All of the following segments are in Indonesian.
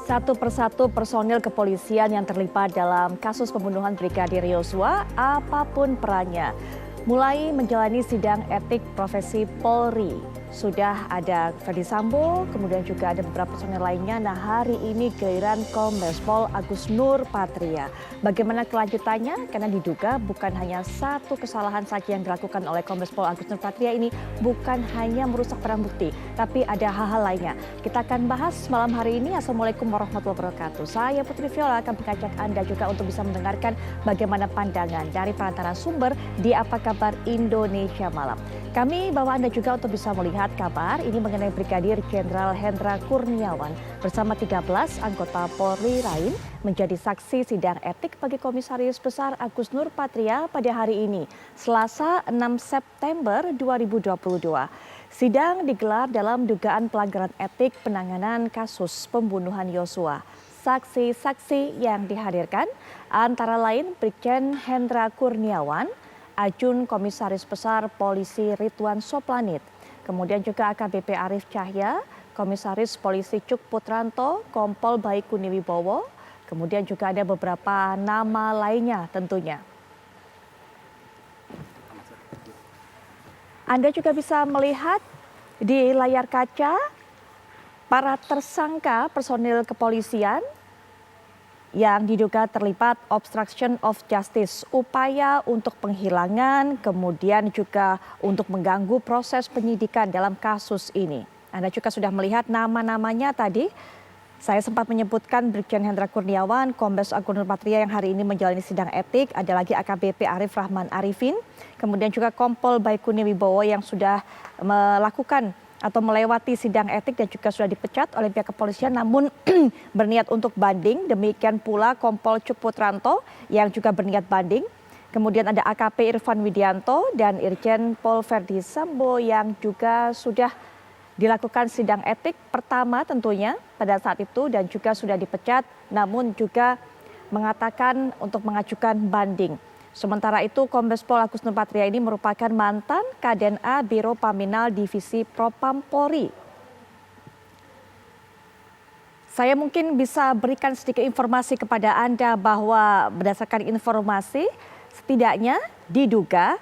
Satu persatu personil kepolisian yang terlibat dalam kasus pembunuhan Brigadir Yosua, apapun perannya, mulai menjalani sidang etik profesi Polri. Sudah ada Ferdy Sambo, kemudian juga ada beberapa personil lainnya. Nah, hari ini giliran Kombes Pol Agus Nur Patria. Bagaimana kelanjutannya? Karena diduga bukan hanya satu kesalahan saja yang dilakukan oleh Kombes Pol Agus Nur Patria ini, bukan hanya merusak barang bukti, tapi ada hal-hal lainnya. Kita akan bahas malam hari ini. Assalamualaikum warahmatullahi wabarakatuh. Saya Putri Viola akan mengajak Anda juga untuk bisa mendengarkan bagaimana pandangan dari para sumber di Apa Kabar Indonesia Malam. Kami bawa Anda juga untuk bisa melihat kabar ini mengenai Brigadir Jenderal Hendra Kurniawan bersama 13 anggota Polri lain menjadi saksi sidang etik bagi Komisaris Besar Agus Nur Patria pada hari ini, Selasa 6 September 2022. Sidang digelar dalam dugaan pelanggaran etik penanganan kasus pembunuhan Yosua. Saksi-saksi yang dihadirkan antara lain Brigjen Hendra Kurniawan, Ajun Komisaris Besar Polisi Ridwan Soplanit, kemudian juga AKBP Arief Cahya, Komisaris Polisi Cuk Putranto, Kompol Baikuni Wibowo, kemudian juga ada beberapa nama lainnya tentunya. Anda juga bisa melihat di layar kaca para tersangka personil kepolisian yang diduga terlibat obstruction of justice, upaya untuk penghilangan, kemudian juga untuk mengganggu proses penyidikan dalam kasus ini. Anda juga sudah melihat nama-namanya tadi. Saya sempat menyebutkan Brigjen Hendra Kurniawan, Kombes Agus Nur Patria yang hari ini menjalani sidang etik, ada lagi AKBP Arief Rahman Arifin, kemudian juga Kompol Baikuni Wibowo yang sudah melakukan atau melewati sidang etik dan juga sudah dipecat oleh pihak kepolisian namun berniat untuk banding. Demikian pula Kompol Cuk Putranto yang juga berniat banding. Kemudian ada AKP Irfan Widianto dan Irjen Pol Ferdy Sambo yang juga sudah dilakukan sidang etik pertama tentunya pada saat itu dan juga sudah dipecat namun juga mengatakan untuk mengajukan banding. Sementara itu Kombes Pol Agus Nur Patria ini merupakan mantan Kaden A Biro Paminal Divisi Propam Polri. Saya mungkin bisa berikan sedikit informasi kepada Anda bahwa berdasarkan informasi setidaknya diduga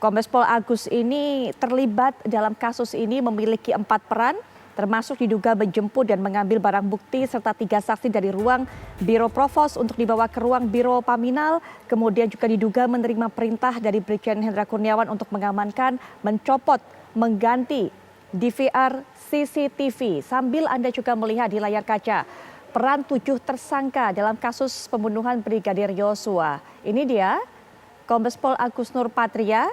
Kombes Pol Agus ini terlibat dalam kasus ini memiliki 4 peran, termasuk diduga menjemput dan mengambil barang bukti serta 3 saksi dari ruang Biro Provos untuk dibawa ke ruang Biro Paminal. Kemudian juga diduga menerima perintah dari Brigjen Hendra Kurniawan untuk mengamankan, mencopot, mengganti DVR CCTV. Sambil Anda juga melihat di layar kaca peran 7 tersangka dalam kasus pembunuhan Brigadir Yosua. Ini dia Kombes Pol Agus Nur Patria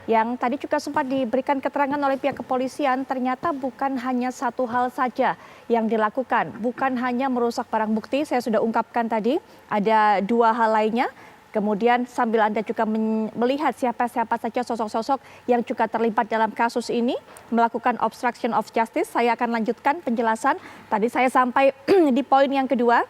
yang tadi juga sempat diberikan keterangan oleh pihak kepolisian. Ternyata bukan hanya satu hal saja yang dilakukan, bukan hanya merusak barang bukti, saya sudah ungkapkan tadi, ada 2 hal lainnya. Kemudian sambil Anda juga melihat siapa-siapa saja sosok-sosok yang juga terlibat dalam kasus ini melakukan obstruction of justice, saya akan lanjutkan penjelasan. Tadi saya sampai di poin yang kedua.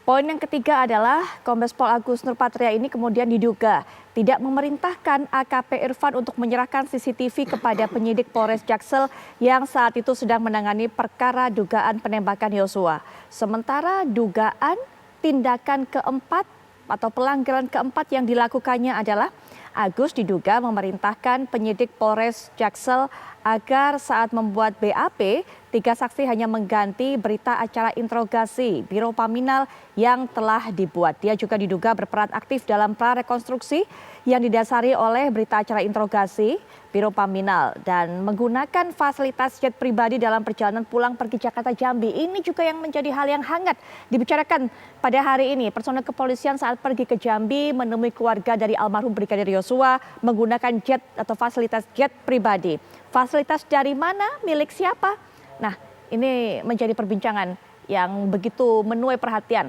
Poin yang ketiga adalah Kombes Pol Agus Nur Patria ini kemudian diduga tidak memerintahkan AKP Irfan untuk menyerahkan CCTV kepada penyidik Polres Jaksel yang saat itu sedang menangani perkara dugaan penembakan Yosua. Sementara dugaan tindakan keempat atau pelanggaran keempat yang dilakukannya adalah Agus diduga memerintahkan penyidik Polres Jaksel agar saat membuat BAP, 3 saksi hanya mengganti berita acara interogasi Biro Paminal yang telah dibuat. Dia juga diduga berperan aktif dalam prarekonstruksi yang didasari oleh berita acara interogasi Biro Paminal dan menggunakan fasilitas jet pribadi dalam perjalanan pulang pergi Jakarta Jambi. Ini juga yang menjadi hal yang hangat dibicarakan pada hari ini. Personel kepolisian saat pergi ke Jambi menemui keluarga dari almarhum Brigadir Yosua menggunakan jet atau fasilitas jet pribadi. Fasilitas dari mana, milik siapa? Nah, ini menjadi perbincangan yang begitu menuai perhatian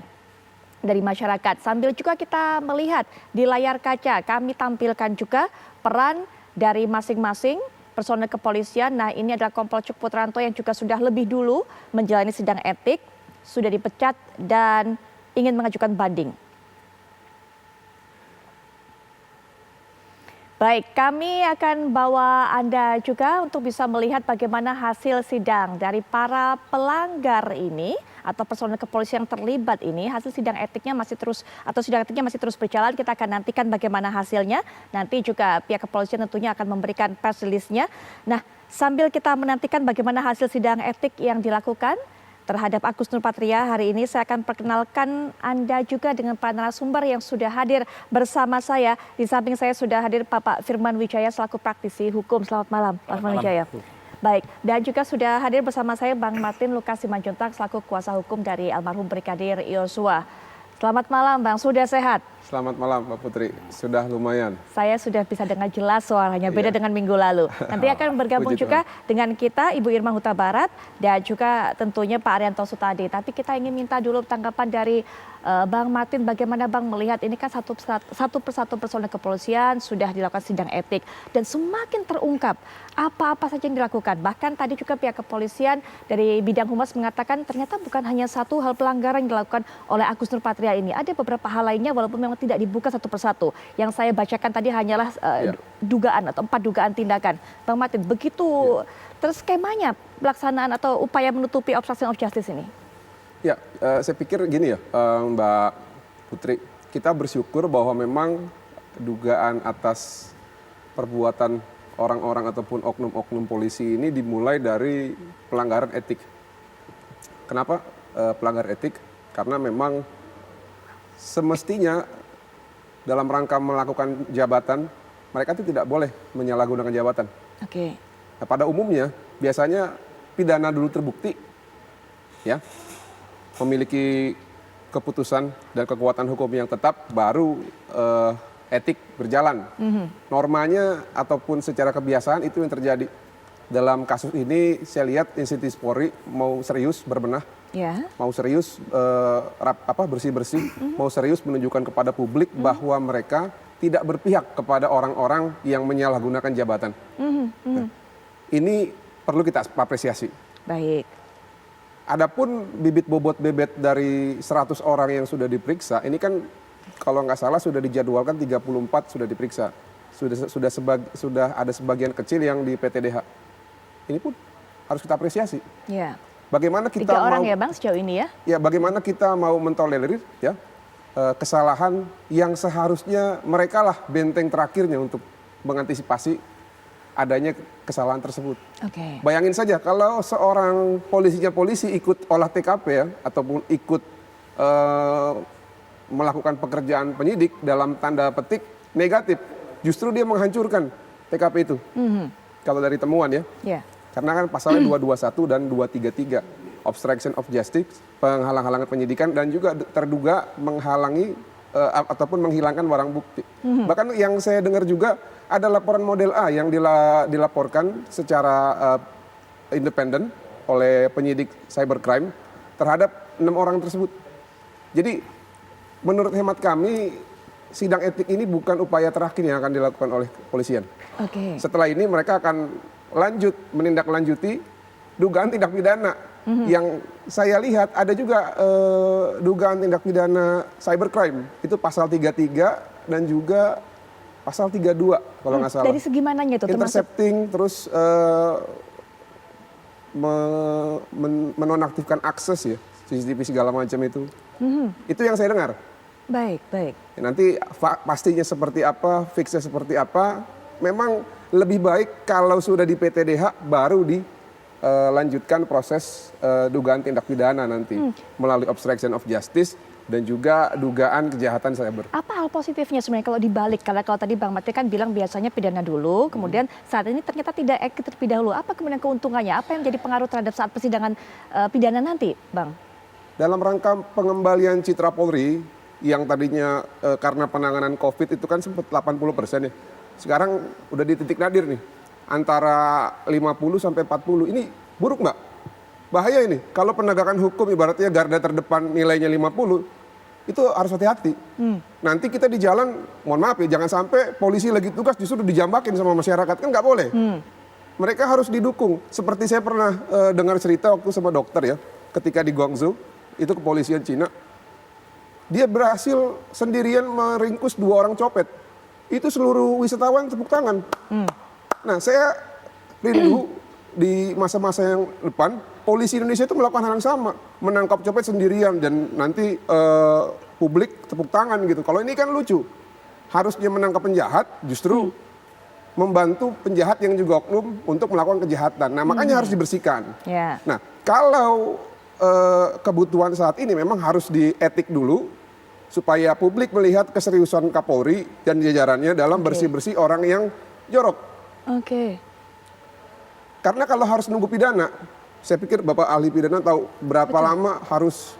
dari masyarakat. Sambil juga kita melihat di layar kaca, kami tampilkan juga peran dari masing-masing personel kepolisian. Nah, ini adalah Kompol Cuk Putranto yang juga sudah lebih dulu menjalani sidang etik, sudah dipecat dan ingin mengajukan banding. Baik, kami akan bawa Anda juga untuk bisa melihat bagaimana hasil sidang dari para pelanggar ini atau personel kepolisian yang terlibat ini. Hasil sidang etiknya masih terus atau sidang etiknya masih terus berjalan. Kita akan nantikan bagaimana hasilnya. Nanti juga pihak kepolisian tentunya akan memberikan press release-nya. Nah, sambil kita menantikan bagaimana hasil sidang etik yang dilakukan terhadap Agus Nurpatria hari ini, saya akan perkenalkan Anda juga dengan para narasumber yang sudah hadir bersama saya. Di samping saya sudah hadir Bapak Firman Wijaya selaku praktisi hukum. Selamat malam, Pak Firman Wijaya. Baik, dan juga sudah hadir bersama saya Bang Martin Lukas Simanjuntak selaku kuasa hukum dari almarhum Brigadir Yosua. Selamat malam Bang, sudah sehat? Selamat malam Mbak Putri, sudah lumayan. Saya sudah bisa dengar jelas suaranya, beda dengan minggu lalu. Nanti akan bergabung juga dengan kita Ibu Irma Huta Barat dan juga tentunya Pak Arianto Sutadi. Tapi kita ingin minta dulu tanggapan dari Bang Martin, bagaimana Bang melihat ini kan satu persatu personel kepolisian sudah dilakukan sidang etik dan semakin terungkap apa-apa saja yang dilakukan. Bahkan tadi juga pihak kepolisian dari bidang humas mengatakan ternyata bukan hanya satu hal pelanggaran yang dilakukan oleh Agus Nurpatria ini. Ada beberapa hal lainnya walaupun memang tidak dibuka satu persatu. Yang saya bacakan tadi hanyalah dugaan atau 4 dugaan tindakan. Bang Martin, begitu terus skemanya pelaksanaan atau upaya menutupi obstruction of justice ini? Ya, saya pikir gini ya Mbak Putri, kita bersyukur bahwa memang dugaan atas perbuatan orang-orang ataupun oknum-oknum polisi ini dimulai dari pelanggaran etik. Kenapa pelanggar etik? Karena memang semestinya dalam rangka melakukan jabatan, mereka itu tidak boleh menyalahgunakan jabatan. Oke. Nah, pada umumnya biasanya pidana dulu terbukti, ya, memiliki keputusan dan kekuatan hukum yang tetap, baru etik berjalan. Normanya ataupun secara kebiasaan itu yang terjadi. Dalam kasus ini saya lihat institusi Polri mau serius berbenah, mau serius bersih-bersih, mau serius menunjukkan kepada publik bahwa mereka tidak berpihak kepada orang-orang yang menyalahgunakan jabatan. Nah, ini perlu kita apresiasi. Baik. Adapun bibit bobot bebet dari 100 orang yang sudah diperiksa, ini kan kalau nggak salah sudah dijadwalkan 34 sudah diperiksa. Sudah ada sebagian kecil yang di PTDH. Ini pun harus kita apresiasi. Ya. Bagaimana kita 3 orang ya Bang sejauh ini ya? Ya, bagaimana kita mau mentolerir ya kesalahan yang seharusnya mereka lah benteng terakhirnya untuk mengantisipasi adanya kesalahan tersebut. Oke. Bayangin saja kalau seorang polisi ikut olah TKP ya, ataupun ikut melakukan pekerjaan penyidik dalam tanda petik negatif, justru dia menghancurkan TKP itu. Kalau dari temuan ya. Karena kan pasalnya 221 dan 233, obstruction of justice, penghalang-halangan penyidikan, dan juga terduga menghalangi ataupun menghilangkan barang bukti. Bahkan yang saya dengar juga ada laporan model A yang dilaporkan secara independen oleh penyidik cybercrime terhadap 6 orang tersebut. Jadi menurut hemat kami sidang etik ini bukan upaya terakhir yang akan dilakukan oleh kepolisian. Setelah ini mereka akan menindaklanjuti dugaan tindak pidana. Yang saya lihat ada juga dugaan tindak pidana cybercrime, itu pasal 33 dan juga pasal 32 kalau nggak salah. Dari segi mananya itu? Intercepting, terus menonaktifkan akses ya, CCTV segala macam itu. Itu yang saya dengar. Baik. Nanti pastinya seperti apa, fixnya seperti apa, memang lebih baik kalau sudah di PTDH baru dilanjutkan proses dugaan tindak pidana nanti melalui obstruction of justice dan juga dugaan kejahatan cyber. Apa hal positifnya sebenarnya kalau dibalik? Karena kalau tadi Bang Martin kan bilang biasanya pidana dulu, kemudian saat ini ternyata tidak etik terlebih dahulu. Apa kemudian keuntungannya? Apa yang menjadi pengaruh terhadap saat persidangan pidana nanti, Bang? Dalam rangka pengembalian citra Polri yang tadinya karena penanganan COVID itu kan sempat 80% ya. Sekarang udah di titik nadir nih, antara 50 sampai 40. Ini buruk Mbak? Bahaya ini, kalau penegakan hukum ibaratnya garda terdepan nilainya 50, itu harus hati-hati. Nanti kita di jalan, mohon maaf ya, jangan sampai polisi lagi tugas justru dijambakin sama masyarakat, kan nggak boleh. Mereka harus didukung. Seperti saya pernah dengar cerita waktu sama dokter ya, ketika di Guangzhou, itu kepolisian Cina, dia berhasil sendirian meringkus 2 orang copet. itu seluruh wisatawan tepuk tangan. Nah, saya rindu di masa-masa yang depan, polisi Indonesia itu melakukan hal yang sama, menangkap copet sendirian dan nanti publik tepuk tangan gitu. Kalau ini kan lucu, harusnya menangkap penjahat, justru membantu penjahat yang juga oknum untuk melakukan kejahatan. Nah, makanya harus dibersihkan. Nah, kalau kebutuhan saat ini memang harus dietik dulu, supaya publik melihat keseriusan Kapolri dan jajarannya dalam bersih-bersih orang yang jorok. Karena kalau harus nunggu pidana, saya pikir Bapak ahli pidana tahu berapa lama harus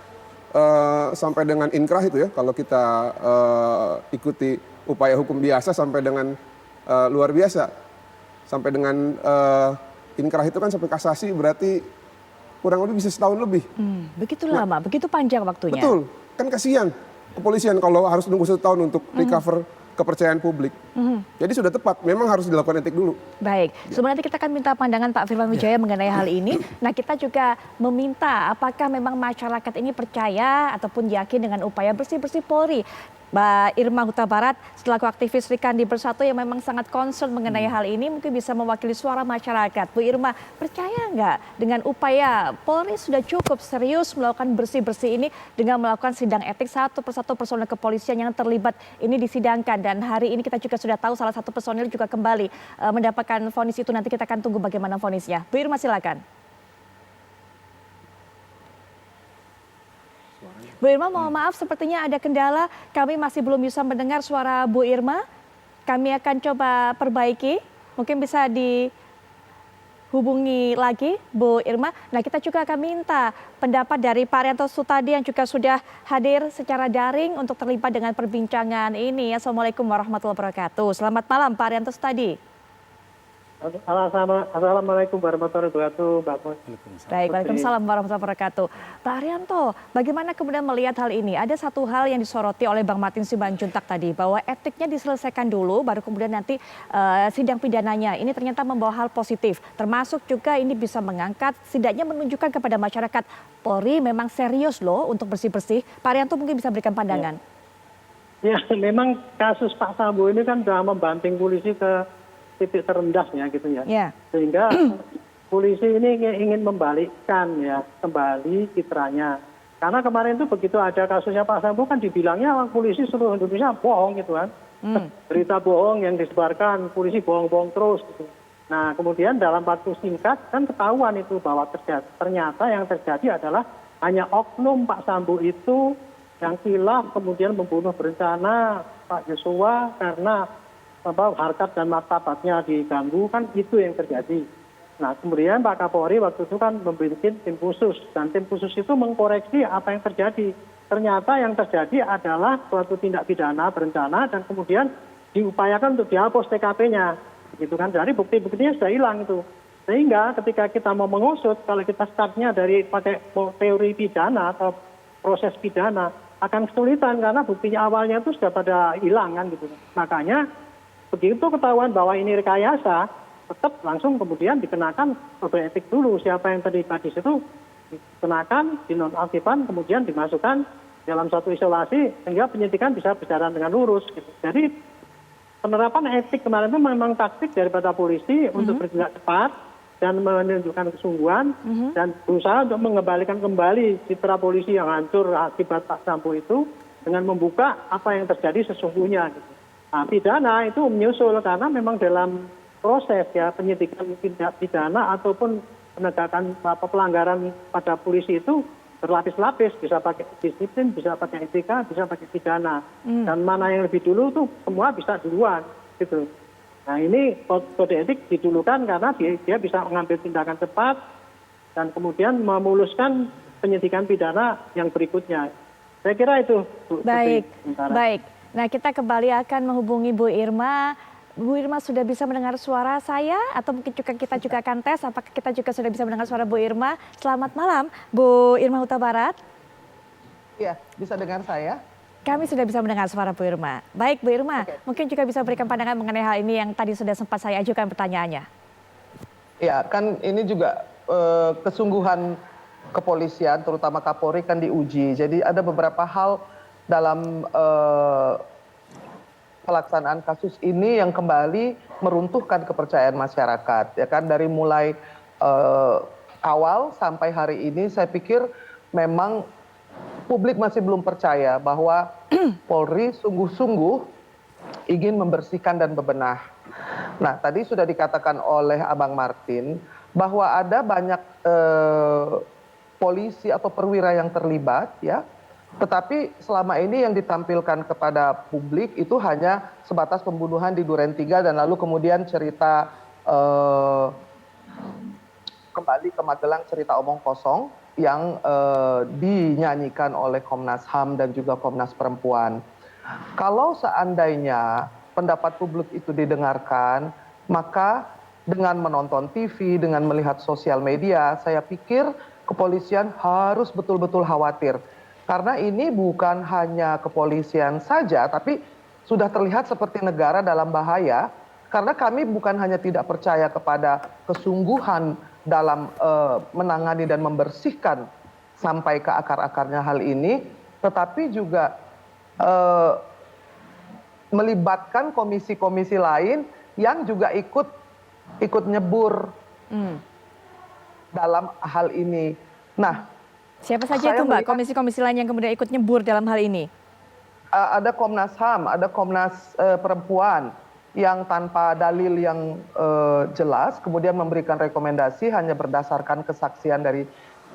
sampai dengan inkrah itu ya, kalau kita ikuti upaya hukum biasa sampai dengan luar biasa. Sampai dengan inkrah itu kan sampai kasasi, berarti kurang lebih bisa setahun lebih. Begitu lama, begitu panjang waktunya. Betul, kan kasihan kepolisian kalau harus nunggu 1 tahun untuk recover kepercayaan publik. Jadi sudah tepat, memang harus dilakukan etik dulu. Baik, sebenarnya kita akan minta pandangan Pak Firman Wijaya mengenai hal ini. Nah, kita juga meminta apakah memang masyarakat ini percaya ataupun yakin dengan upaya bersih-bersih Polri. Mbak Irma Huta Barat, selaku aktivis Serikandi Bersatu yang memang sangat concern mengenai hal ini, mungkin bisa mewakili suara masyarakat. Bu Irma, percaya nggak dengan upaya Polri sudah cukup serius melakukan bersih-bersih ini dengan melakukan sidang etik satu persatu personel kepolisian yang terlibat ini disidangkan. Dan hari ini kita juga sudah tahu salah satu personil juga kembali mendapatkan vonis itu. Nanti kita akan tunggu bagaimana vonisnya. Bu Irma, silakan. Bu Irma, mohon maaf sepertinya ada kendala. Kami masih belum bisa mendengar suara Bu Irma. Kami akan coba perbaiki. Mungkin bisa dihubungi lagi Bu Irma. Nah, kita juga akan minta pendapat dari Pak Arianto Sutadi yang juga sudah hadir secara daring untuk terlibat dengan perbincangan ini. Assalamualaikum warahmatullahi wabarakatuh. Selamat malam Pak Arianto Sutadi. Assalamualaikum warahmatullahi wabarakatuh, Mbak Pos. Baik, waalaikumsalam warahmatullahi wabarakatuh. Pak Arianto, bagaimana kemudian melihat hal ini? Ada satu hal yang disoroti oleh Bang Martin Simanjuntak tadi, bahwa etiknya diselesaikan dulu, baru kemudian nanti sidang pidananya. Ini ternyata membawa hal positif, termasuk juga ini bisa mengangkat, setidaknya menunjukkan kepada masyarakat, Polri memang serius loh untuk bersih-bersih. Pak Arianto mungkin bisa berikan pandangan. Ya, memang kasus Pak Sambo ini kan sudah membanting polisi ke titik terendahnya gitu ya. Sehingga polisi ini ingin membalikkan ya kembali citranya. Karena kemarin itu begitu ada kasusnya Pak Sambo kan dibilangnya polisi seluruh Indonesia bohong gitu kan. Berita bohong yang disebarkan, polisi bohong-bohong terus gitu. Nah, kemudian dalam waktu singkat kan ketahuan itu bahwa ternyata yang terjadi adalah hanya oknum Pak Sambo itu yang khilaf kemudian membunuh berencana Pak Joshua karena harkat dan martabatnya diganggu, kan itu yang terjadi. Nah, kemudian Pak Kapolri waktu itu kan membentuk tim khusus, dan tim khusus itu mengkoreksi apa yang terjadi. Ternyata yang terjadi adalah suatu tindak pidana berencana dan kemudian diupayakan untuk dihapus TKP-nya, gitu kan. Jadi bukti-buktinya sudah hilang itu. Sehingga ketika kita mau mengusut, kalau kita startnya dari pakai teori pidana atau proses pidana, akan kesulitan karena buktinya awalnya itu sudah pada hilang kan gitu. Makanya begitu ketahuan bahwa ini rekayasa, tetap langsung kemudian dikenakan kode etik dulu. Siapa yang terlibat di situ dikenakan, dinonaktifkan, kemudian dimasukkan dalam satu isolasi sehingga penyidikan bisa berjalan dengan lurus. Gitu. Jadi penerapan etik kemarin itu memang taktik daripada polisi untuk bertindak cepat dan menunjukkan kesungguhan dan berusaha untuk mengembalikan kembali citra polisi yang hancur akibat Pak Sambo itu dengan membuka apa yang terjadi sesungguhnya. Gitu. Nah, pidana itu menyusul karena memang dalam proses ya penyidikan tindak pidana ataupun penegakan pelanggaran pada polisi itu berlapis-lapis, bisa pakai disiplin, bisa pakai etika, bisa pakai pidana. Dan mana yang lebih dulu tuh semua bisa duluan gitu. Nah, ini kode etik didulukan karena dia bisa mengambil tindakan cepat dan kemudian memuluskan penyidikan pidana yang berikutnya. Saya kira itu, Bu. Baik, baik. Nah, kita kembali akan menghubungi Bu Irma. Bu Irma sudah bisa mendengar suara saya atau mungkin kita juga akan tes apakah kita juga sudah bisa mendengar suara Bu Irma. Selamat malam, Bu Irma Huta Barat. Iya, bisa dengar saya? Kami sudah bisa mendengar suara Bu Irma. Baik, Bu Irma, mungkin juga bisa berikan pandangan mengenai hal ini yang tadi sudah sempat saya ajukan pertanyaannya. Ya, kan ini juga kesungguhan kepolisian, terutama Kapolri kan diuji. Jadi ada beberapa hal dalam pelaksanaan kasus ini yang kembali meruntuhkan kepercayaan masyarakat. Ya kan, dari mulai awal sampai hari ini saya pikir memang publik masih belum percaya bahwa Polri sungguh-sungguh ingin membersihkan dan bebenah. Nah, tadi sudah dikatakan oleh Abang Martin bahwa ada banyak polisi atau perwira yang terlibat, ya. Tetapi selama ini yang ditampilkan kepada publik itu hanya sebatas pembunuhan di Duren 3 dan lalu kemudian cerita kembali ke Magelang, cerita omong kosong yang dinyanyikan oleh Komnas HAM dan juga Komnas Perempuan. Kalau seandainya pendapat publik itu didengarkan, maka dengan menonton TV, dengan melihat sosial media, saya pikir kepolisian harus betul-betul khawatir. Karena ini bukan hanya kepolisian saja, tapi sudah terlihat seperti negara dalam bahaya. Karena kami bukan hanya tidak percaya kepada kesungguhan dalam menangani dan membersihkan sampai ke akar-akarnya hal ini, tetapi juga melibatkan komisi-komisi lain yang juga ikut nyebur dalam hal ini. Nah, siapa saja itu Mbak, komisi-komisi lain yang kemudian ikut nyebur dalam hal ini? Ada Komnas HAM, ada Komnas Perempuan yang tanpa dalil yang jelas kemudian memberikan rekomendasi hanya berdasarkan kesaksian dari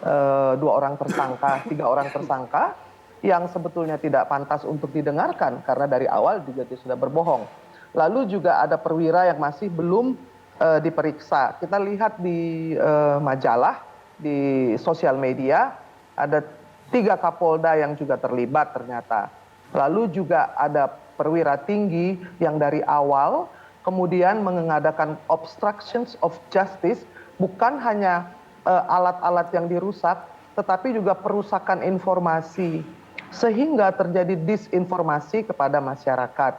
2 orang tersangka, 3 orang tersangka yang sebetulnya tidak pantas untuk didengarkan karena dari awal juga dia sudah berbohong. Lalu juga ada perwira yang masih belum diperiksa. Kita lihat di majalah, di sosial media, ada 3 Kapolda yang juga terlibat ternyata. Lalu juga ada perwira tinggi yang dari awal kemudian mengadakan obstructions of justice, bukan hanya alat-alat yang dirusak, tetapi juga perusakan informasi, sehingga terjadi disinformasi kepada masyarakat.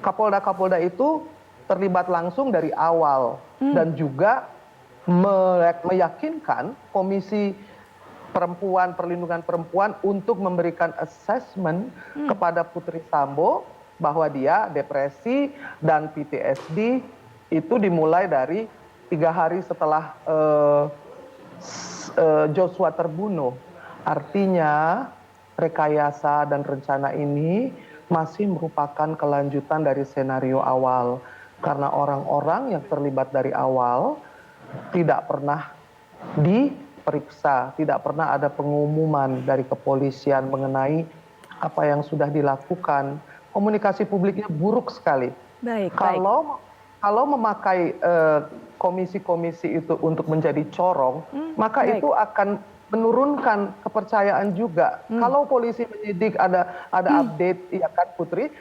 Kapolda-kapolda itu terlibat langsung dari awal dan juga meyakinkan Komisi Perempuan, Perlindungan Perempuan untuk memberikan assessment kepada Putri Sambo bahwa dia depresi dan PTSD itu dimulai dari 3 hari setelah Joshua terbunuh. Artinya rekayasa dan rencana ini masih merupakan kelanjutan dari skenario awal. Karena orang-orang yang terlibat dari awal tidak pernah diperiksa, tidak pernah ada pengumuman dari kepolisian mengenai apa yang sudah dilakukan. Komunikasi publiknya buruk sekali. Kalau memakai komisi-komisi itu untuk menjadi corong, maka itu akan menurunkan kepercayaan juga. Kalau polisi menyidik ada update, ya kan Putri,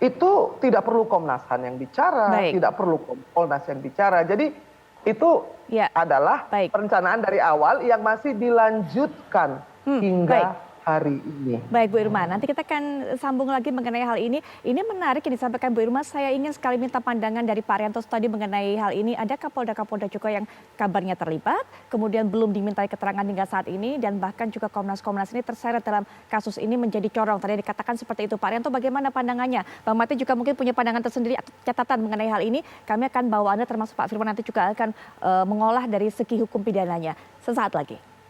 itu tidak perlu Komnas HAM yang bicara, tidak perlu Kompolnas yang bicara. Jadi itu adalah perencanaan dari awal yang masih dilanjutkan hingga hari ini. Baik Bu Irma, nanti kita akan sambung lagi mengenai hal ini. Ini menarik yang disampaikan Bu Irma, saya ingin sekali minta pandangan dari Pak Arianto tadi mengenai hal ini. Ada Kapolda-Kapolda juga yang kabarnya terlibat, kemudian belum dimintai keterangan hingga saat ini, dan bahkan juga Komnas-Komnas ini terseret dalam kasus ini menjadi corong. Tadi dikatakan seperti itu. Pak Arianto bagaimana pandangannya? Bang Martin juga mungkin punya pandangan tersendiri atau catatan mengenai hal ini. Kami akan bawa Anda termasuk Pak Firman nanti juga akan mengolah dari segi hukum pidananya. Sesaat lagi.